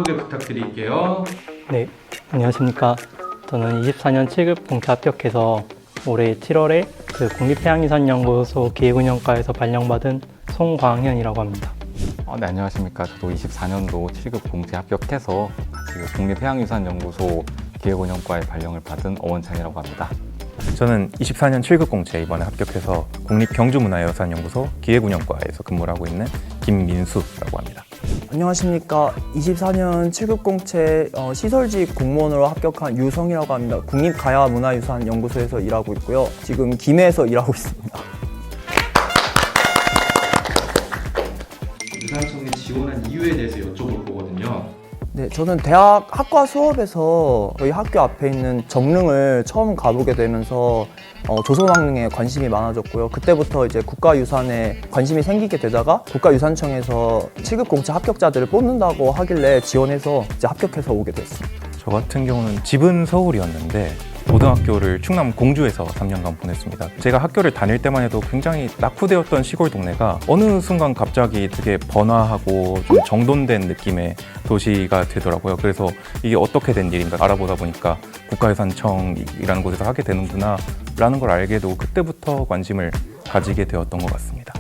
자기소개 부탁드릴게요. 네, 안녕하십니까. 저는 24년 7급 공채 합격해서 올해 7월에 국립해양유산연구소 기획운영과에서 발령받은 송광현이라고 합니다. 네, 안녕하십니까. 저도 24년도 7급 공채 합격해서 지금 국립해양유산연구소 기획운영과에 발령을 받은 어원찬이라고 합니다. 저는 24년 7급 공채 이번에 합격해서 국립경주문화유산연구소 기획운영과에서 근무를 하고 있는 김민수라고 합니다. 안녕하십니까. 24년 7급 공채 시설직 공무원으로 합격한 유성이라고 합니다. 국립가야문화유산연구소에서 일하고 있고요. 지금 김해에서 일하고 있습니다. 유산청에 지원한 이유에 대해서 여쭤볼 거거든요. 네, 저는 대학 학과 수업에서 저희 학교 앞에 있는 정릉을 처음 가보게 되면서 조선왕릉에 관심이 많아졌고요. 그때부터 이제 국가유산에 관심이 생기게 되다가 국가유산청에서 7급 공채 합격자들을 뽑는다고 하길래 지원해서 이제 합격해서 오게 됐습니다. 저 같은 경우는 집은 서울이었는데 고등학교를 충남 공주에서 3년간 보냈습니다. 제가 학교를 다닐 때만 해도 굉장히 낙후되었던 시골 동네가 어느 순간 갑자기 되게 번화하고 좀 정돈된 느낌의 도시가 되더라고요. 그래서 이게 어떻게 된 일인가 알아보다 보니까 국가유산청이라는 곳에서 하게 되는구나 라는 걸 알게 되고 그때부터 관심을 가지게 되었던 것 같습니다.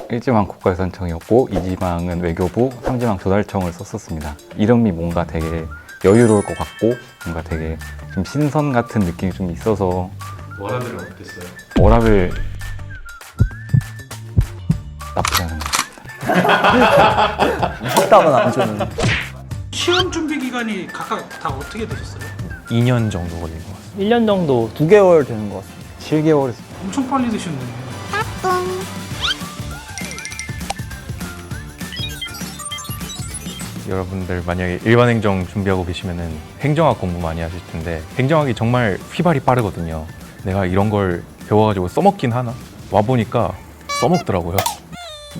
1지망 국가유산청이었고 2지망은 외교부, 3지망 조달청을 썼었습니다. 이름이 뭔가 되게 여유로울 것 같고 뭔가 되게 좀 신선 같은 느낌이 좀 있어서 워라밸은 어땠어요? 워라밸 나쁘지 않은 것 같습니다. 확답은 안 주는. 시험 준비 기간이 각각 다 어떻게 되셨어요? 2년 정도 걸린 것 같습니다. 1년 정도 2개월 되는 것 같습니다. 7개월 엄청 빨리 되셨네요. 여러분들 만약에 일반 행정 준비하고 계시면은 행정학 공부 많이 하실 텐데 행정학이 정말 휘발이 빠르거든요. 내가 이런 걸 배워가지고 써먹긴 하나? 와보니까 써먹더라고요.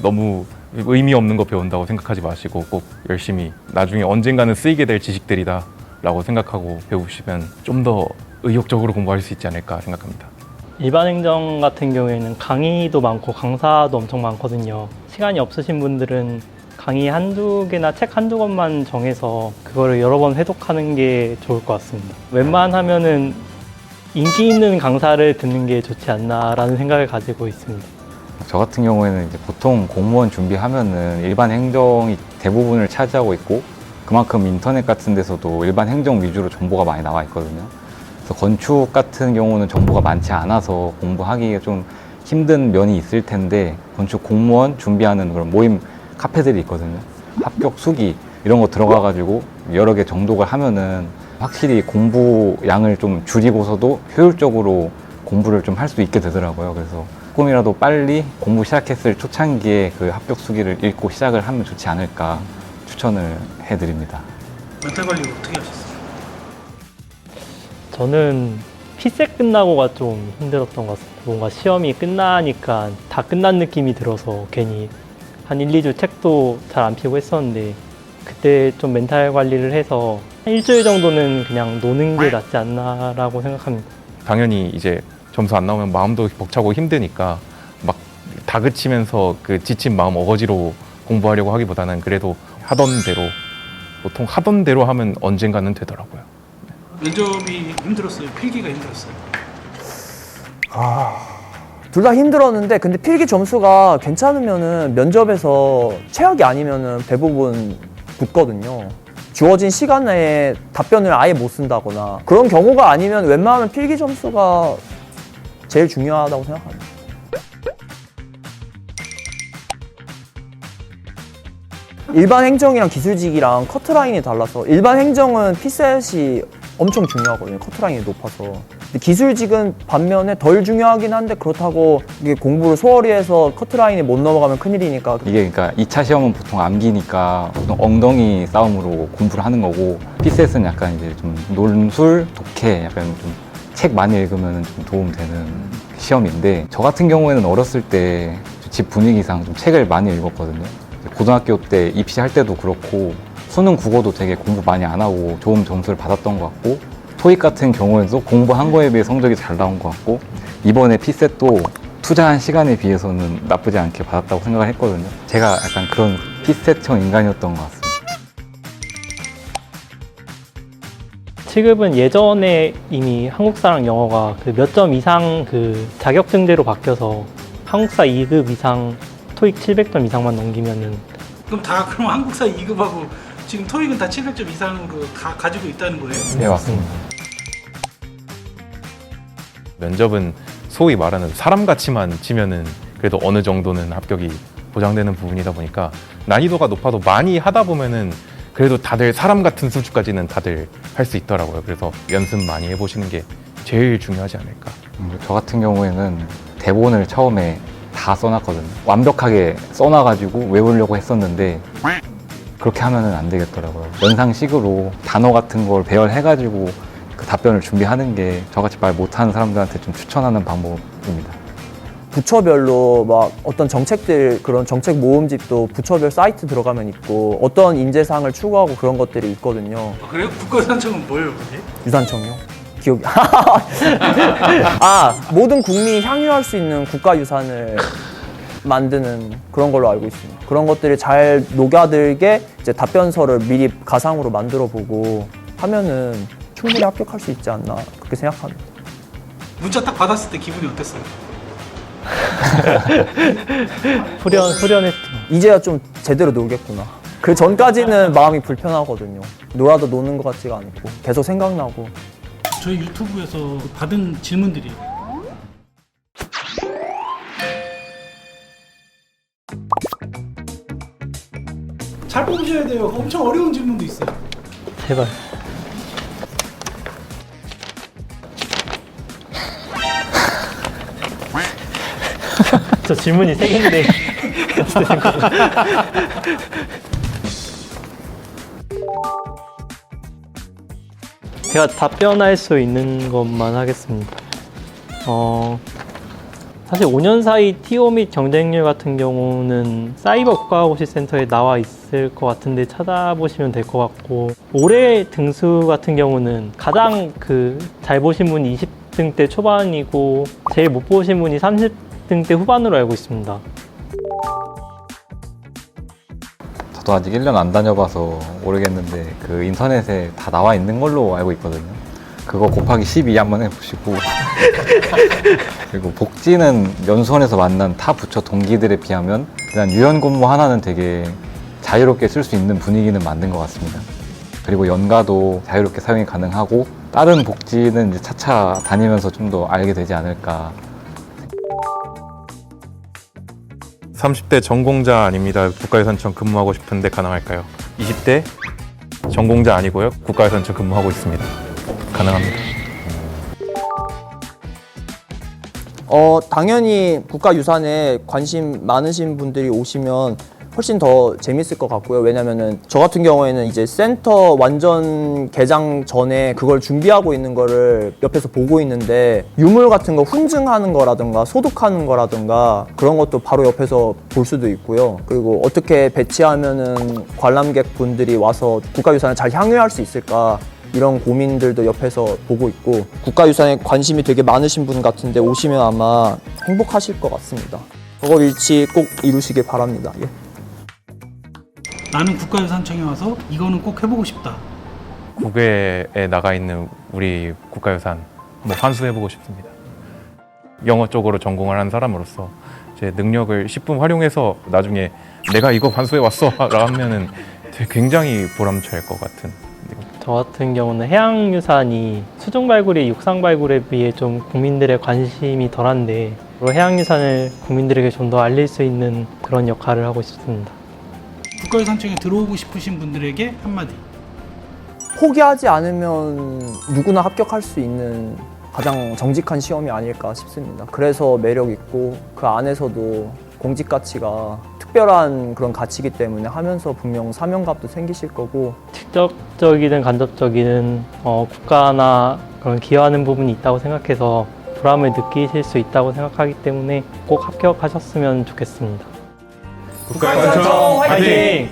너무 의미 없는 거 배운다고 생각하지 마시고 꼭 열심히 나중에 언젠가는 쓰이게 될 지식들이다 라고 생각하고 배우시면 좀 더 의욕적으로 공부할 수 있지 않을까 생각합니다. 일반 행정 같은 경우에는 강의도 많고 강사도 엄청 많거든요. 시간이 없으신 분들은 강의 한두 개나 책 한두 권만 정해서 그거를 여러 번 회독하는 게 좋을 것 같습니다. 웬만하면은 인기 있는 강사를 듣는 게 좋지 않나라는 생각을 가지고 있습니다. 저 같은 경우에는 이제 보통 공무원 준비하면은 일반 행정이 대부분을 차지하고 있고 그만큼 인터넷 같은 데서도 일반 행정 위주로 정보가 많이 나와 있거든요. 그래서 건축 같은 경우는 정보가 많지 않아서 공부하기가 좀 힘든 면이 있을 텐데 건축 공무원 준비하는 그런 모임 카페들이 있거든요. 합격 수기 이런 거 들어가가지고 여러 개 정독을 하면은 확실히 공부 양을 좀 줄이고서도 효율적으로 공부를 좀 할 수 있게 되더라고요. 그래서 조금이라도 빨리 공부 시작했을 초창기에 그 합격 수기를 읽고 시작을 하면 좋지 않을까 추천을 해드립니다. 멘탈 관리 어떻게 하셨어요? 저는 피셋 끝나고가 좀 힘들었던 것 같습니다. 뭔가 시험이 끝나니까 다 끝난 느낌이 들어서 괜히 한 1, 2주 책도 잘 안 펴고 했었는데 그때 좀 멘탈 관리를 해서 한 일주일 정도는 그냥 노는 게 낫지 않나라고 생각합니다. 당연히 이제 점수 안 나오면 마음도 벅차고 힘드니까 막 다그치면서 그 지친 마음 어거지로 공부하려고 하기보다는 그래도 하던 대로 보통 하던 대로 하면 언젠가는 되더라고요. 면접이 힘들었어요? 필기가 힘들었어요? 둘 다 힘들었는데 근데 필기 점수가 괜찮으면은 면접에서 최악이 아니면은 대부분 붙거든요. 주어진 시간 내에 답변을 아예 못 쓴다거나 그런 경우가 아니면 웬만하면 필기 점수가 제일 중요하다고 생각합니다. 일반 행정이랑 기술직이랑 커트라인이 달라서 일반 행정은 피셋이 엄청 중요하거든요. 커트라인이 높아서. 근데 기술직은 반면에 덜 중요하긴 한데 그렇다고 이게 공부를 소홀히 해서 커트라인이 못 넘어가면 큰일이니까. 이게 그러니까 2차 시험은 보통 암기니까 보통 엉덩이 싸움으로 공부를 하는 거고 피셋은 약간 이제 좀 논술, 독해 약간 좀 책 많이 읽으면 좀 도움되는 시험인데 저 같은 경우에는 어렸을 때 집 분위기상 좀 책을 많이 읽었거든요. 고등학교 때 입시할 때도 그렇고 수능 국어도 되게 공부 많이 안 하고 좋은 점수를 받았던 것 같고 토익 같은 경우에도 공부한 거에 비해 성적이 잘 나온 것 같고 이번에 피셋도 투자한 시간에 비해서는 나쁘지 않게 받았다고 생각을 했거든요. 제가 약간 그런 피스tet형 인간이었던 것 같습니다. 취급은 예전에 이미 한국사랑 영어가 그 몇 점 이상 그 자격증제로 바뀌어서 한국사 2급 이상 토익 700점 이상만 넘기면은 그럼 한국사 2급하고 지금 토익은 다 700점 이상으로 다 가지고 있다는 거예요? 네, 맞습니다. 면접은 소위 말하는 사람같이만 치면은 그래도 어느 정도는 합격이 보장되는 부분이다 보니까 난이도가 높아도 많이 하다 보면은 그래도 다들 사람 같은 수준까지는 다들 할 수 있더라고요. 그래서 연습 많이 해보시는 게 제일 중요하지 않을까. 저 같은 경우에는 대본을 처음에 다 써놨거든요. 완벽하게 써놔가지고 외우려고 했었는데 그렇게 하면은 안 되겠더라고요. 연상식으로 단어 같은 걸 배열해가지고 그 답변을 준비하는 게 저같이 말 못하는 사람들한테 좀 추천하는 방법입니다. 부처별로 막 어떤 정책들, 그런 정책 모음집도 부처별 사이트 들어가면 있고 어떤 인재상을 추구하고 그런 것들이 있거든요. 아, 그래요? 국가유산청은 뭐예요, 그게? 유산청요? 기억이 모든 국민이 향유할 수 있는 국가유산을 만드는 그런 걸로 알고 있습니다. 그런 것들이 잘 녹아들게 이제 답변서를 미리 가상으로 만들어 보고 하면은 충분히 합격할 수 있지 않나 그렇게 생각합니다. 문자 딱 받았을 때 기분이 어땠어요? 후련했죠. 이제야 좀 제대로 놀겠구나. 그 전까지는 마음이 불편하거든요. 놀아도 노는 것 같지가 않고 계속 생각나고. 저희 유튜브에서 받은 질문들이에요. 잘 뽑으셔야 돼요. 엄청 어려운 질문도 있어요. 제발. 저 질문이 3개인데 제가 답변할 수 있는 것만 하겠습니다. 사실 5년 사이 TO 및 경쟁률 같은 경우는 사이버 국가고시센터에 나와 있을 것 같은데 찾아보시면 될 것 같고, 올해 등수 같은 경우는 가장 잘 보신 분이 20등대 초반이고 제일 못 보신 분이 30등대 후반으로 알고 있습니다. 저도 아직 1년 안 다녀봐서 모르겠는데 그 인터넷에 다 나와 있는 걸로 알고 있거든요. 그거 곱하기 12 한번 해보시고 그리고 복지는 연수원에서 만난 타 부처 동기들에 비하면 그냥 유연 근무 하나는 되게 자유롭게 쓸 수 있는 분위기는 만든 것 같습니다. 그리고 연가도 자유롭게 사용이 가능하고 다른 복지는 이제 차차 다니면서 좀 더 알게 되지 않을까. 30대 전공자 아닙니다. 국가유산청 근무하고 싶은데 가능할까요? 20대 전공자 아니고요. 국가유산청 근무하고 있습니다. 가능합니다. 당연히 국가유산에 관심 많으신 분들이 오시면 훨씬 더 재밌을 것 같고요. 왜냐면은 저 같은 경우에는 이제 센터 완전 개장 전에 그걸 준비하고 있는 거를 옆에서 보고 있는데 유물 같은 거 훈증하는 거라든가 소독하는 거라든가 그런 것도 바로 옆에서 볼 수도 있고요. 그리고 어떻게 배치하면은 관람객 분들이 와서 국가유산을 잘 향유할 수 있을까, 이런 고민들도 옆에서 보고 있고, 국가유산에 관심이 되게 많으신 분 같은데 오시면 아마 행복하실 것 같습니다. 저거 일치 꼭 이루시길 바랍니다. 예. 나는 국가유산청에 와서 이거는 꼭 해보고 싶다. 국외에 나가 있는 우리 국가유산 환수해보고 싶습니다. 영어 쪽으로 전공을 한 사람으로서 제 능력을 10분 활용해서 나중에 내가 이거 환수해 왔어 라면은 굉장히 보람찰 것 같은. 저 같은 경우는 해양유산이 수중 발굴이 육상 발굴에 비해 좀 국민들의 관심이 덜한데 해양유산을 국민들에게 좀 더 알릴 수 있는 그런 역할을 하고 싶습니다. 국가유산청에 들어오고 싶으신 분들에게 한마디. 포기하지 않으면 누구나 합격할 수 있는 가장 정직한 시험이 아닐까 싶습니다. 그래서 매력 있고 그 안에서도 공직 가치가 특별한 그런 가치이기 때문에 하면서 분명 사명감도 생기실 거고, 직접적이든 간접적이든 국가나 그런 기여하는 부분이 있다고 생각해서 보람을 느끼실 수 있다고 생각하기 때문에 꼭 합격하셨으면 좋겠습니다. 국가유산청 화이팅!